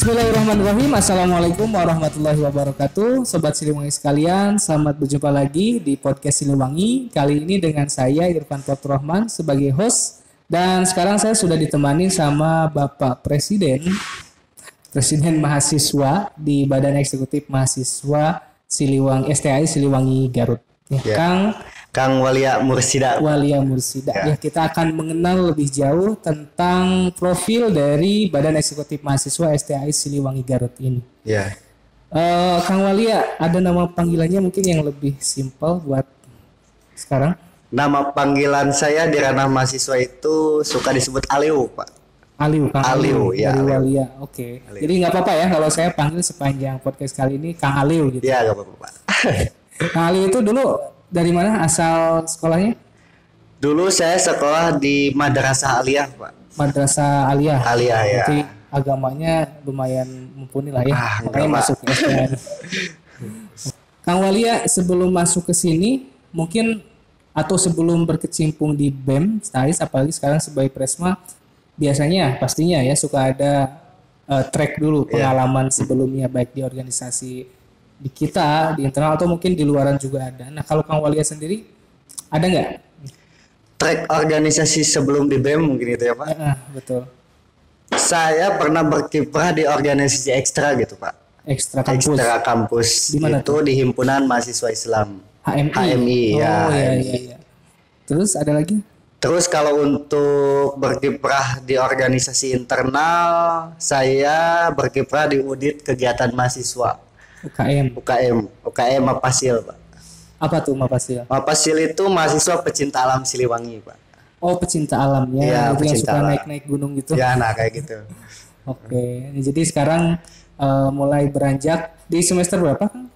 Bismillahirrahmanirrahim. Assalamualaikum warahmatullahi wabarakatuh. Sobat Siliwangi sekalian, selamat berjumpa lagi di podcast Siliwangi. Kali ini dengan saya Irfan Faturrahman sebagai host. Dan sekarang saya sudah ditemani sama Bapak Presiden Mahasiswa di Badan Eksekutif Mahasiswa Siliwangi STAI Siliwangi Garut. Kang Walia Mursida. Ya, kita akan mengenal lebih jauh tentang profil dari Badan Eksekutif Mahasiswa STAI Siliwangi Garut ini. Ya. Kang Walia, ada nama panggilannya mungkin yang lebih simpel buat sekarang? Nama panggilan saya di ranah mahasiswa itu suka disebut Aliu, Pak. Aliu, Kang Aliu, ya. Dari Walia, oke. Aliu. Jadi nggak apa-apa ya kalau saya panggil sepanjang podcast kali ini Kang Aliu gitu. Ya, nggak apa-apa, Pak. Kang Aliu itu dulu dari mana asal sekolahnya? Dulu saya sekolah di Madrasah Aliyah, Pak. Madrasah Aliyah. Aliyah, ya. Berarti agamanya lumayan mumpuni lah ya. Makanya enggak, masuk ke STAI. Kang Walia sebelum masuk ke sini mungkin atau sebelum berkecimpung di BEM STAIS, apalagi sekarang sebagai Presma, biasanya pastinya ya suka ada track dulu pengalaman sebelumnya baik di organisasi di kita, di internal atau mungkin di luaran juga ada. Nah kalau Kang Walia sendiri ada nggak? Track organisasi sebelum di BEM mungkin itu ya, Pak? Betul. Saya pernah berkiprah di organisasi ekstra gitu, Pak. Ekstra kampus. Ekstra kampus. Dimana itu di Himpunan Mahasiswa Islam. HMI. Ya. Oh iya. Terus ada lagi? Terus kalau untuk berkiprah di organisasi internal, saya berkiprah di Udit Kegiatan Mahasiswa. UKM Mapasil, Pak. Apa tuh Mapasil? Mapasil itu mahasiswa pecinta alam Siliwangi, Pak. Oh, pecinta alamnya, ya, itu yang suka alam. naik-naik gunung gitu. Ya, nah kayak gitu. Oke. Jadi sekarang mulai beranjak di semester berapa, Kang?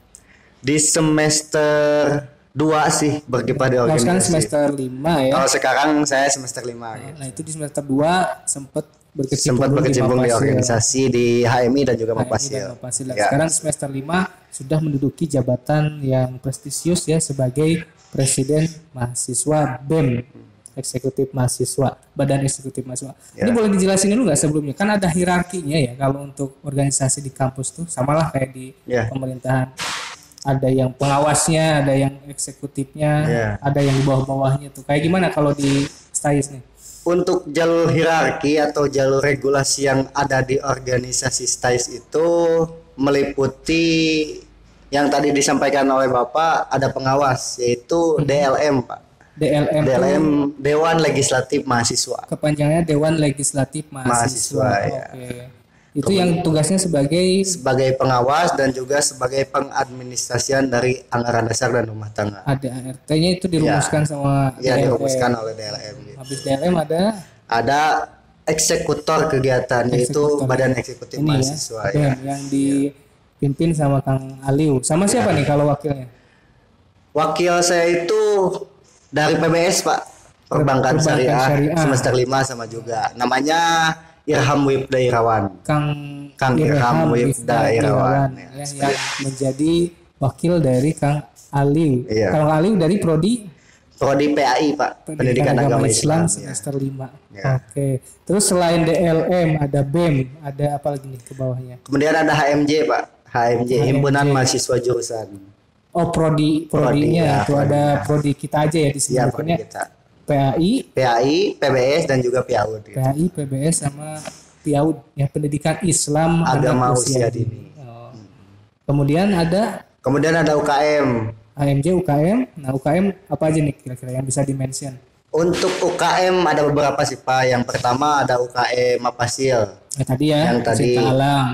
Di semester 2 sih berkiprah di organisasi. Sekarang semester 5 ya. Kalau sekarang saya semester 5 gitu. Nah, itu di semester 2 sempat berkecimpung di organisasi di HMI dan juga Mapasil. Ya. Sekarang semester 5 sudah menduduki jabatan yang prestisius ya sebagai Presiden Mahasiswa BEM, Eksekutif Mahasiswa, Badan Eksekutif Mahasiswa. Ya. Ini boleh dijelasin dulu nggak sebelumnya? Kan ada hierarkinya ya kalau untuk organisasi di kampus tuh samalah kayak di pemerintahan. Ada yang pengawasnya, ada yang eksekutifnya, ada yang di bawah-bawahnya tuh. Kayak gimana kalau di STAIS nih? Untuk jalur hierarki atau jalur regulasi yang ada di organisasi STAIS itu meliputi yang tadi disampaikan oleh Bapak, ada pengawas yaitu DLM, Pak. DLM Dewan Legislatif Mahasiswa. Kepanjangannya Dewan Legislatif Mahasiswa. Ya. Oke. Itu yang tugasnya sebagai pengawas dan juga sebagai pengadministrasian dari anggaran dasar dan rumah tangga. Ada ART-nya itu dirumuskan sama DLM. Dirumuskan oleh DLM. Gitu. Habis DLM ada eksekutor kegiatan yaitu Badan Eksekutif Mahasiswa yang dipimpin sama Kang Aliu. Sama siapa nih kalau wakilnya? Wakil saya itu dari PBS, Pak. Perbankan Syariah semester 5 sama juga. Namanya Irham Wibda Irawan. Kang Irham Wibda Irawan yang menjadi wakil dari Kang Aliu. Kang Aliu dari Prodi PAI, Pak. Pendidikan Agama Islam semester 5. Oke. Terus selain DLM ada BEM, ada apa lagi nih ke bawahnya? Kemudian ada HMJ, Pak. HMJ Himpunan Mahasiswa Jurusan. Oh, prodinya itu ada prodi kita aja ya di sini. PAI, PBS dan juga PIAUD. Gitu. PAI, PBS sama PIAUD ya, Pendidikan Islam Agama Usia Dini. Kemudian ada UKM. AMJ UKM. Nah, UKM apa aja nih kira-kira yang bisa di-mention? Untuk UKM ada beberapa sih, Pak. Yang pertama ada UKM Mapasil. Yang tadi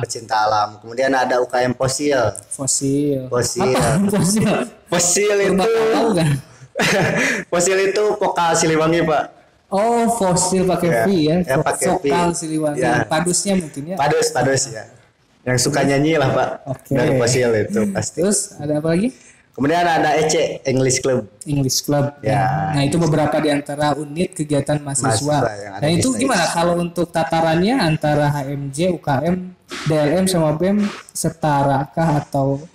pecinta alam. Kemudian ada UKM Fosil. Apa fosil? Fosil itu Fosil itu vokal Siliwangi, Pak. Oh, fosil pakai V ya. Vokal Siliwangi. Padusnya mungkin ya. Padus ya. Yang suka nyanyi lah, Pak. Dari Fosil itu pasti. Terus ada apa lagi? Kemudian ada EC English Club. Ya. Nah, itu beberapa di antara unit kegiatan mahasiswa. Nah, itu gimana kalau untuk tatarannya antara HMJ, UKM, DLM sama BEM setarakah atau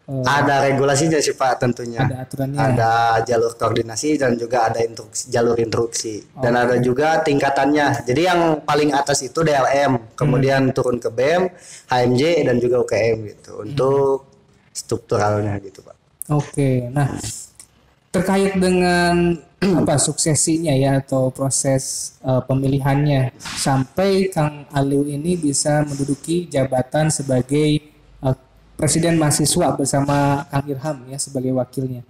Ada regulasinya sih Pak tentunya. Ada aturannya. Ada jalur koordinasi dan juga ada jalur instruksi. Dan ada juga tingkatannya. Jadi yang paling atas itu DLM, kemudian turun ke BEM, HMJ dan juga UKM gitu. Untuk strukturalnya gitu Pak. Oke. Nah, terkait dengan apa suksesinya ya atau proses pemilihannya sampai Kang Aliu ini bisa menduduki jabatan sebagai Presiden Mahasiswa bersama Kang Irham ya sebagai wakilnya.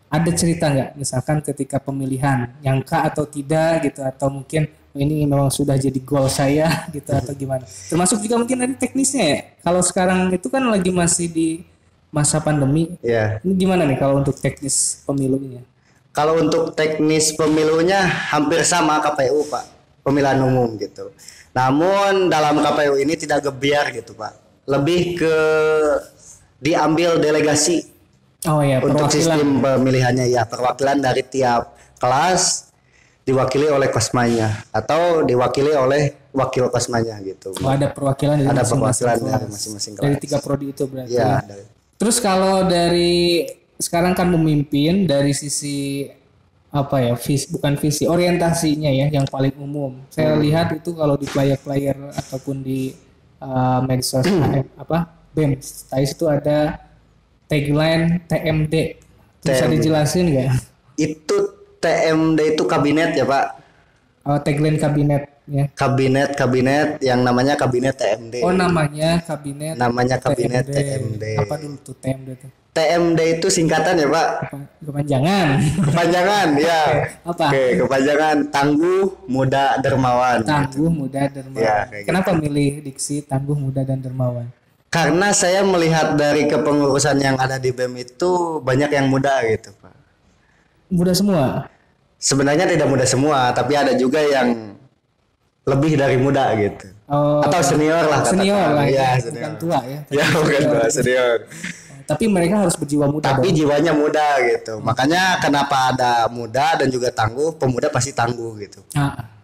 Ada cerita nggak misalkan ketika pemilihan nyangka atau tidak gitu atau mungkin ini memang sudah jadi goal saya gitu atau gimana? Termasuk juga mungkin ada teknisnya ya. Kalau sekarang itu kan lagi masih di masa pandemi. Ya. Ini gimana nih kalau untuk teknis pemilunya? Kalau untuk teknis pemilunya hampir sama KPU Pak, pemilihan umum gitu. Namun dalam KPU ini tidak gebiar gitu Pak. Lebih ke diambil delegasi. Oh ya, untuk sistem pemilihannya ya, perwakilan dari tiap kelas diwakili oleh kosmanya atau diwakili oleh wakil kosmanya gitu. Oh, ada perwakilan dari ada masing-masing perwakilan kelas. dari masing-masing kelas. Dari 3 prodi itu berarti. Ya, Terus kalau dari sekarang kan memimpin dari sisi apa ya, bukan visi, orientasinya ya yang paling umum. Saya lihat itu kalau di player-player ataupun di medsos BEM Stais itu ada tagline TMD. Bisa dijelasin nggak? Itu TMD itu kabinet ya Pak. Tagline kabinet ya. Kabinet yang namanya kabinet TMD. Oh namanya kabinet. Namanya kabinet TMD. Apa dulu tuh TMD itu? TMD itu singkatan ya Pak. Kepanjangan. Kepanjangan ya. Apa? Oke, kepanjangan Tangguh Muda Dermawan. Tangguh Muda Dermawan. Ya, kenapa milih diksi Tangguh Muda dan Dermawan? Karena saya melihat dari kepengurusan yang ada di BEM itu banyak yang muda gitu Pak. Muda semua? Sebenarnya tidak muda semua, tapi ada juga yang lebih dari muda gitu. Atau senior lah. Senior lah ya. Bukan tua ya. Ya bukan tua, senior. Tapi mereka harus berjiwa muda. Tapi jiwanya muda gitu. Makanya kenapa ada muda dan juga tangguh, pemuda pasti tangguh gitu.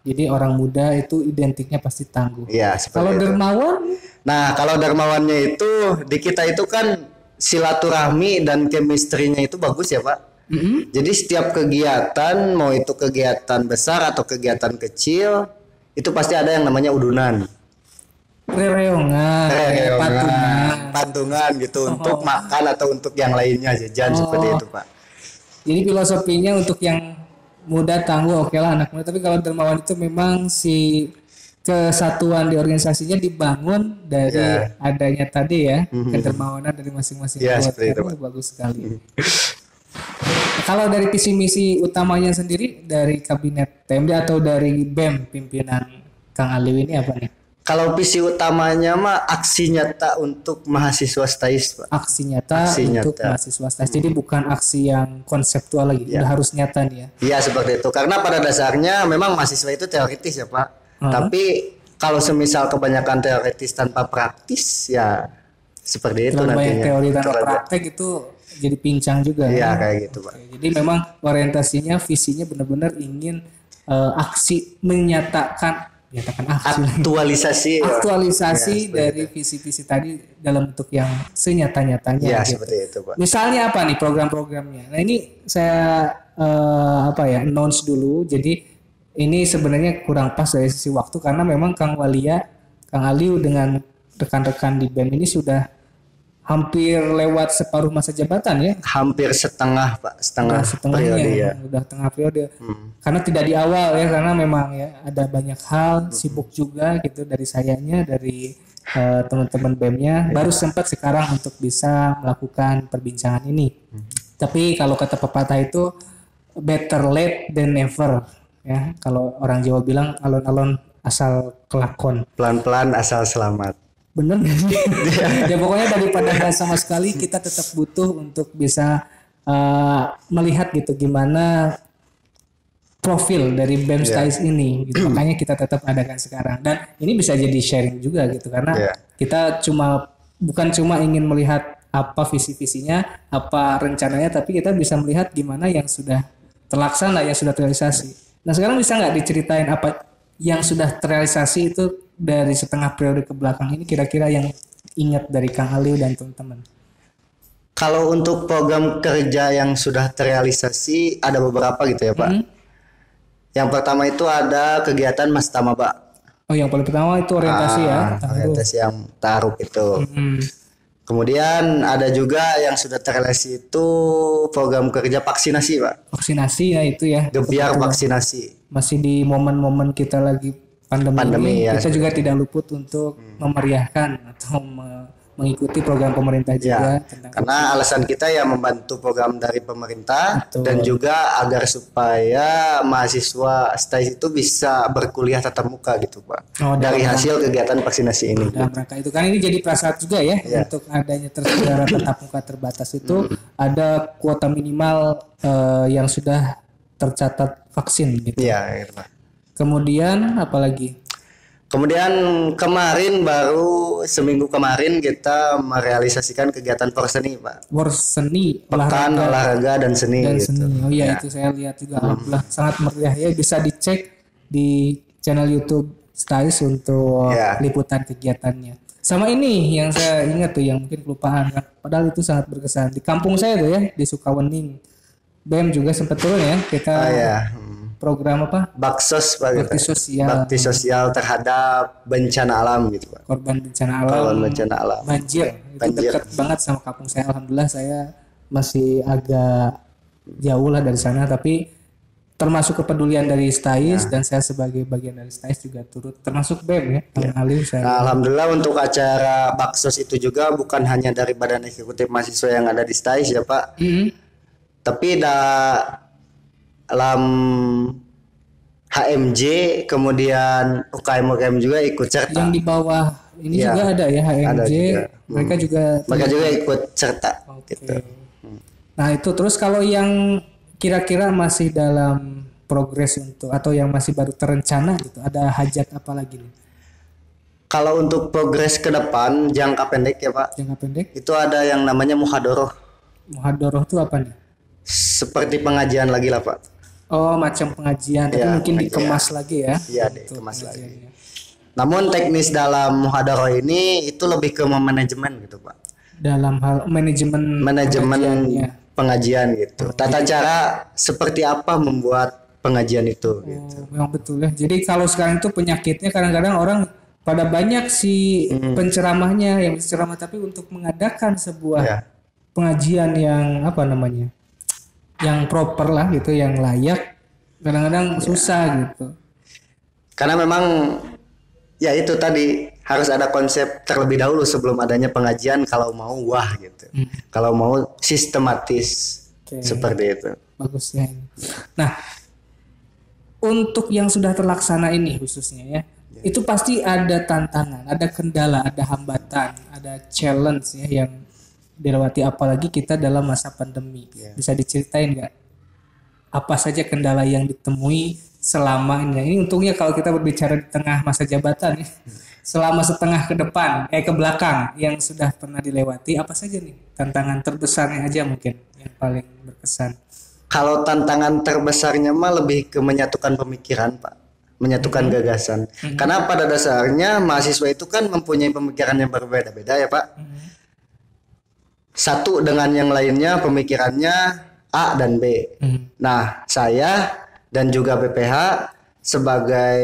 Jadi orang muda itu identiknya pasti tangguh. Iya, kalau itu. Dermawan? Nah, kalau dermawannya itu di kita itu kan silaturahmi dan chemistry-nya itu bagus ya, Pak. Jadi setiap kegiatan, mau itu kegiatan besar atau kegiatan kecil, itu pasti ada yang namanya udunan. Rereongan, patungan gitu untuk makan atau untuk yang lainnya jajan seperti itu Pak. Jadi filosofinya untuk yang muda tangguh oke lah anak muda, tapi kalau dermawan itu memang si kesatuan di organisasinya dibangun dari adanya tadi ya kedermawanan dari masing-masing anggota itu bagus sekali. Kalau dari visi misi utamanya sendiri dari kabinet TMD atau dari BEM pimpinan Kang Aliu ini apa nih? Kalau visi utamanya mah aksi nyata untuk mahasiswa STAIS, Pak. Aksi nyata untuk mahasiswa STAIS. Jadi bukan aksi yang konseptual lagi, udah harus nyata nih ya. Iya seperti itu. Karena pada dasarnya memang mahasiswa itu teoritis ya, Pak. Tapi kalau semisal kebanyakan teoritis tanpa praktis ya seperti itu nantinya. Banyak teori tanpa praktek itu jadi pincang juga. Iya kayak gitu, Pak. Jadi memang orientasinya, visinya benar-benar ingin aksi menyatakan aktualisasi dari visi-visi tadi dalam bentuk yang senyata-nyatanya. Ya gitu. Seperti itu Pak. Misalnya apa nih program-programnya? Nah ini saya announce dulu. Jadi ini sebenarnya kurang pas dari sisi waktu karena memang Kang Aliu dengan rekan-rekan di BEM ini sudah hampir lewat separuh masa jabatan ya. Hampir setengah Pak, setengah periode ya. Udah tengah periode. Karena tidak di awal ya, karena memang ya ada banyak hal sibuk juga gitu dari sayanya, dari teman-teman BEM-nya. Baru sempat sekarang untuk bisa melakukan perbincangan ini. Tapi kalau kata pepatah itu better late than never ya. Kalau orang Jawa bilang alon-alon asal kelakon. Pelan-pelan asal selamat. Bener ya pokoknya daripada nggak sama sekali kita tetap butuh untuk bisa melihat gitu gimana profil dari BEM STAIS ini gitu. Makanya kita tetap adakan sekarang dan ini bisa jadi sharing juga gitu karena kita bukan cuma ingin melihat apa visi-visinya, apa rencananya, tapi kita bisa melihat gimana yang sudah terlaksana, yang sudah terrealisasi. Nah sekarang bisa nggak diceritain apa yang sudah terrealisasi itu dari setengah periode ke belakang ini kira-kira yang ingat dari Kang Aliu dan teman-teman? Kalau untuk program kerja yang sudah terrealisasi ada beberapa gitu ya Pak. Yang pertama itu ada kegiatan Mas Tama Pak. Oh, yang paling pertama itu orientasi ya. Orientasi yang taruh itu. Kemudian ada juga yang sudah terrealisasi itu program kerja vaksinasi Pak. Vaksinasi ya itu ya. Gebiar vaksinasi. Masih di momen-momen kita lagi pandemi ini, ya. kita juga tidak luput untuk memeriahkan atau mengikuti program pemerintah juga. Karena alasan kita ya membantu program dari pemerintah dan juga agar supaya mahasiswa STAIS itu bisa berkuliah tatap muka gitu Pak. Dari hasil kegiatan vaksinasi ini. Dalam rangka itu kan ini jadi prasyarat juga ya untuk adanya terselenggara tatap muka terbatas itu ada kuota minimal yang sudah tercatat vaksin gitu. Iya, gitu Pak. Kemudian apalagi? Kemudian kemarin baru seminggu kemarin kita merealisasikan kegiatan Porseni Pak. Porseni, Pekan olahraga dan seni. Gitu. Oh iya itu saya lihat juga alhamdulillah sangat meriah ya, bisa dicek di channel YouTube STAIS untuk liputan kegiatannya. Sama ini yang saya ingat tuh yang mungkin kelupaan kan. Padahal itu sangat berkesan. Di kampung saya tuh ya di Sukawening. BEM juga sempat turun ya kita. Program apa? Baksos Pak. Bakti sosial. Bakti sosial terhadap bencana alam gitu Pak. Korban bencana alam. Korban bencana alam. Banjir. Itu dekat banget sama kampung saya. Alhamdulillah saya masih agak jauh lah dari sana, tapi termasuk kepedulian dari STAIS dan saya sebagai bagian dari STAIS juga turut termasuk BEM ya. Alhamdulillah untuk acara Baksos itu juga bukan hanya dari Badan Eksekutif Mahasiswa yang ada di STAIS ya Pak. Tapi dalam HMJ kemudian UKM juga ikut serta. Yang di bawah ini juga ada ya HMJ. Mereka juga ikut serta. Gitu. Nah itu terus kalau yang kira-kira masih dalam progres untuk atau yang masih baru terencana gitu, ada hajat apa lagi nih? Kalau untuk progres ke depan jangka pendek ya Pak. Jangka pendek? Itu ada yang namanya muhadoroh. Muhadoroh itu apa nih? Seperti pengajian lagi lah Pak. Oh macam pengajian, tapi mungkin dikemas lagi ya? Iya dikemas lagi. Namun teknis dalam muhadoroh ini itu lebih ke manajemen gitu Pak. Dalam hal manajemen pengajian gitu. Tata cara seperti apa membuat pengajian itu. Gitu. Memang betul ya. Jadi kalau sekarang itu penyakitnya kadang-kadang orang pada banyak si penceramahnya yang ceramah, tapi untuk mengadakan sebuah pengajian yang apa namanya? Yang proper lah gitu, yang layak kadang-kadang susah gitu. Karena memang ya itu tadi harus ada konsep terlebih dahulu sebelum adanya pengajian kalau mau gitu. Kalau mau sistematis seperti itu. Bagus ya ini. Nah, untuk yang sudah terlaksana ini khususnya ya, itu pasti ada tantangan, ada kendala, ada hambatan, ada challenge ya yang dilewati, apalagi kita dalam masa pandemi. Bisa diceritain nggak apa saja kendala yang ditemui selama ini? Ini untungnya kalau kita berbicara di tengah masa jabatan ya. Selama setengah ke depan, ke belakang yang sudah pernah dilewati, apa saja nih tantangan terbesarnya aja mungkin yang paling berkesan? Kalau tantangan terbesarnya mah lebih ke menyatukan pemikiran Pak, menyatukan gagasan. Karena pada dasarnya mahasiswa itu kan mempunyai pemikiran yang berbeda-beda ya Pak. Satu dengan yang lainnya pemikirannya A dan B. Nah, saya dan juga BPH sebagai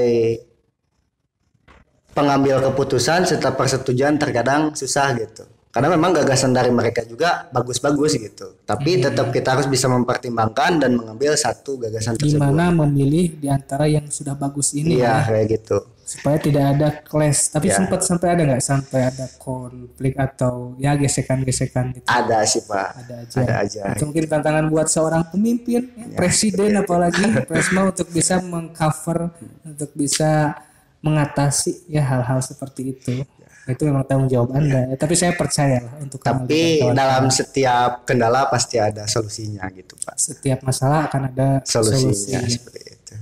pengambil keputusan serta persetujuan terkadang susah gitu. Karena memang gagasan dari mereka juga bagus-bagus gitu. Tapi tetap kita harus bisa mempertimbangkan dan mengambil satu gagasan tersebut. Gimana memilih di antara yang sudah bagus ini ya? Kayak gitu. Supaya tidak ada clash. Tapi sempat sampai ada nggak sampai ada konflik atau ya gesekan-gesekan gitu? Ada sih Pak. Ada aja. Itu mungkin tantangan buat seorang pemimpin, presiden apalagi Presma untuk bisa mengcover, untuk bisa mengatasi ya hal-hal seperti itu. Itu memang tanggung jawab Anda. Tapi saya percaya lah untuk. Tapi dalam setiap kendala pasti ada solusinya gitu Pak. Setiap masalah akan ada solusinya. Seperti itu.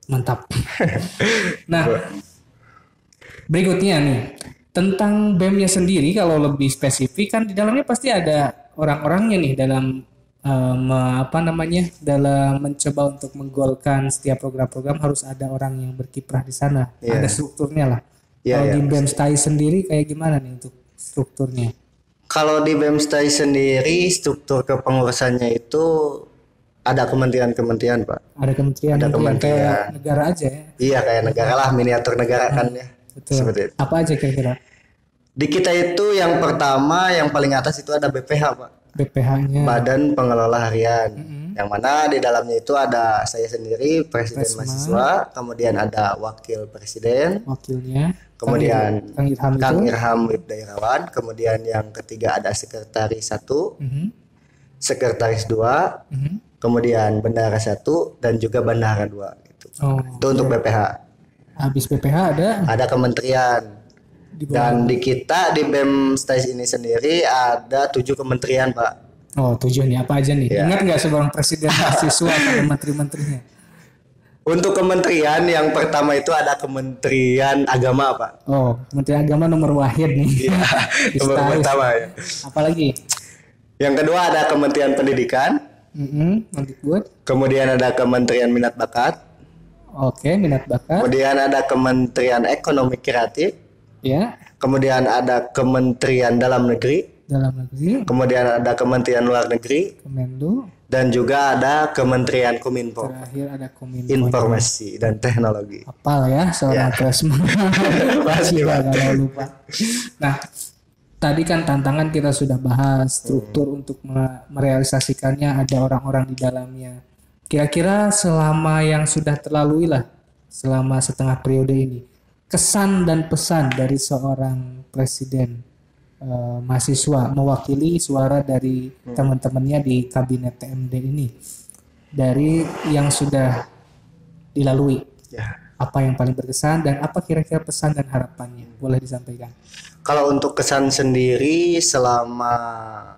Mantap. Nah, berikutnya nih tentang BEM-nya sendiri, kalau lebih spesifik kan di dalamnya pasti ada orang-orangnya nih dalam dalam mencoba untuk menggolkan setiap program-program harus ada orang yang berkiprah di sana. Ada strukturnya lah. Kalau di BEM STAIS sendiri kayak gimana nih untuk strukturnya? Kalau di BEM-STAI sendiri struktur kepengurusannya itu ada kementerian-kementerian, Pak. Ada kementerian, Ada kementerian kayak kementerian. negara aja ya. Iya, kayak negara lah, miniatur negara kan ya. Betul. Seperti itu. Apa aja kira-kira? Di kita itu yang pertama, yang paling atas itu ada BPH, Pak. BPH-nya. Badan Pengelola Harian. Yang mana di dalamnya itu ada saya sendiri, Presiden Presma. Mahasiswa, kemudian ada Wakil Presiden, Wakilnya. kemudian Kang Irham Kang itu. Irham Wibdairawan, kemudian yang ketiga ada Sekretaris 1, Mhm. Sekretaris 2, Mhm. kemudian Bendahara 1 dan juga Bendahara 2 gitu. Oh, Itu untuk BPH. habis BPH ada Ada kementerian. di bawah. Dan di kita di BEM STAIS ini sendiri ada 7 kementerian, Pak. Oh, tujuannya apa aja nih? Ya. Ingat nggak seorang presiden mahasiswa atau menteri-menterinya? Untuk kementerian yang pertama itu ada Kementerian Agama, Pak. Oh, Kementerian Agama nomor wahid nih. Iya, Di nomor Stais. pertama ya. Apalagi? Yang kedua ada Kementerian Pendidikan, Mendikbud. kemudian ada Kementerian Minat Bakat, Oke, minat bakat. kemudian ada Kementerian Ekonomi Kreatif, Ya, kemudian ada Kementerian Dalam Negeri, dalam negeri. kemudian ada Kementerian Luar Negeri, Kemenlu. dan juga ada Kementerian Kominfo, Terakhir ada Kominfo. Informasi dan Teknologi. Apal ya seorang presma. Pasti, Gila, Pak. kalau lupa. Nah, tadi kan tantangan kita sudah bahas, struktur untuk merealisasikannya ada orang-orang di dalamnya. Kira-kira selama yang sudah terlalui lah, selama setengah periode ini, kesan dan pesan dari seorang presiden mahasiswa mewakili suara dari teman-temannya di kabinet TMD ini, dari yang sudah dilalui, Ya. apa yang paling berkesan dan apa kira-kira pesan dan harapannya, boleh disampaikan. Kalau untuk kesan sendiri selama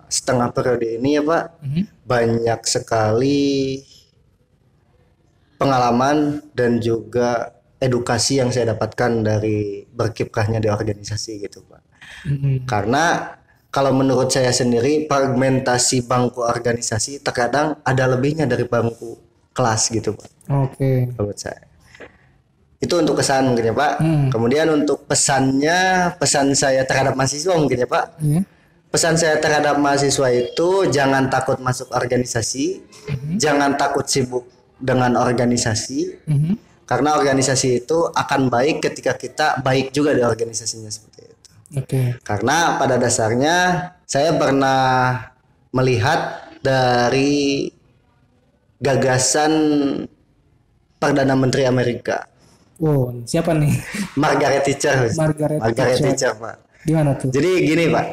setengah periode ini ya Pak, banyak sekali pengalaman dan juga edukasi yang saya dapatkan dari berkiprahnya di organisasi gitu Pak. Karena kalau menurut saya sendiri fragmentasi bangku organisasi terkadang ada lebihnya dari bangku kelas gitu Pak. Oke. Menurut saya. Itu untuk kesan mungkin ya Pak. Kemudian untuk pesannya, pesan saya terhadap mahasiswa mungkin ya Pak. Ya. Pesan saya terhadap mahasiswa itu jangan takut masuk organisasi, jangan takut sibuk dengan organisasi, karena organisasi itu akan baik ketika kita baik juga di organisasinya seperti itu. Oke. Karena pada dasarnya saya pernah melihat dari gagasan Perdana Menteri Amerika, Wow, siapa nih? Margaret Thatcher. Margaret Thatcher, Pak. Di mana tuh? Jadi gini, Pak.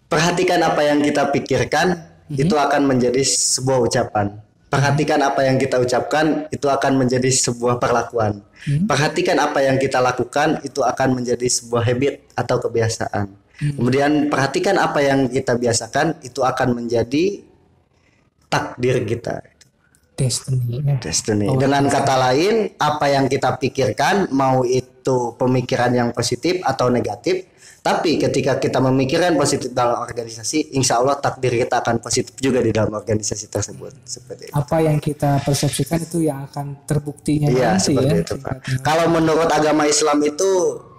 Perhatikan apa yang kita pikirkan, itu akan menjadi sebuah ucapan. Perhatikan apa yang kita ucapkan, itu akan menjadi sebuah perlakuan. Perhatikan apa yang kita lakukan, itu akan menjadi sebuah habit atau kebiasaan. Kemudian perhatikan apa yang kita biasakan, itu akan menjadi takdir kita. Destiny. Ya. Destiny. Dengan kata lain, apa yang kita pikirkan, mau itu pemikiran yang positif atau negatif, tapi ketika kita memikirkan positif dalam organisasi, insya Allah takdir kita akan positif juga di dalam organisasi tersebut. Seperti itu. Apa yang kita persepsikan itu yang akan terbuktinya Iya, nanti seperti ya. itu, Pak. Kalau menurut agama Islam itu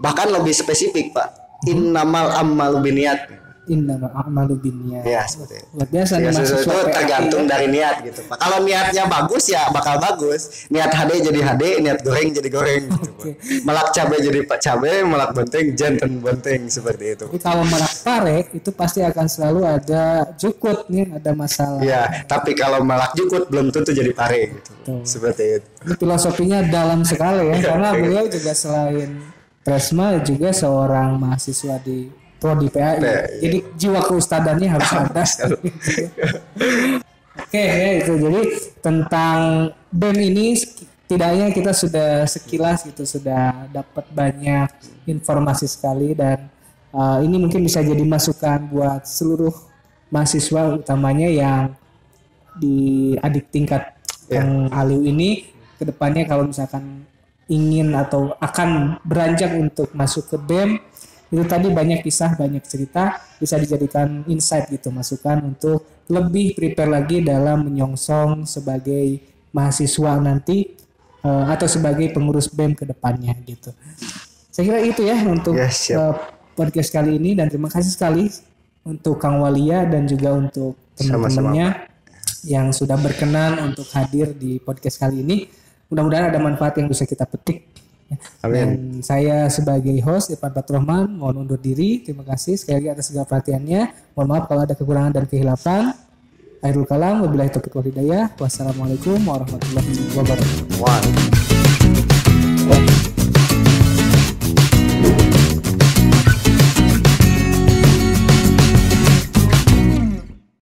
bahkan lebih spesifik, Pak. Innamal ammalu binniat. Innamal a'malu binniyat. Ya, seperti itu. Luar biasa nih Ya, mahasiswa sesuatu itu PAI. tergantung dari niat gitu Pak. Kalau niatnya bagus ya bakal bagus. Niat HD jadi HD, niat goreng jadi goreng gitu, Pak. Melak cabe jadi pak cabe, melak benteng jantan benteng seperti itu. Tapi kalau merak pare itu pasti akan selalu ada jukut nih, ada masalah. Ya, tapi kalau melak jukut belum tentu jadi pare gitu. Betul. Seperti itu. Ini filosofinya dalam sekali ya, karena beliau juga selain Presma juga seorang mahasiswa di Prodi PAI. Jadi jiwa keustadannya harus ada. Oke, ya itu. Jadi tentang BEM ini setidaknya kita sudah sekilas gitu, sudah dapat banyak informasi sekali dan ini mungkin bisa jadi masukan buat seluruh mahasiswa utamanya yang di adik tingkat yang Aliu ini kedepannya kalau misalkan ingin atau akan beranjak untuk masuk ke BEM, itu tadi banyak kisah, banyak cerita, bisa dijadikan insight gitu, masukan untuk lebih prepare lagi dalam menyongsong sebagai mahasiswa nanti atau sebagai pengurus BEM ke depannya gitu. Saya kira itu ya untuk podcast kali ini dan terima kasih sekali untuk Kang Walia dan juga untuk teman-temannya yang sudah berkenan untuk hadir di podcast kali ini. Mudah-mudahan ada manfaat yang bisa kita petik. Amin. Dan saya sebagai host Irfan Fathurrahman mohon undur diri. Terima kasih sekali lagi atas segala perhatiannya. Mohon maaf kalau ada kekurangan dan kehilapan. Akhirul kalam, wabillahi taufiq wal hidayah. Wassalamualaikum warahmatullahi wabarakatuh.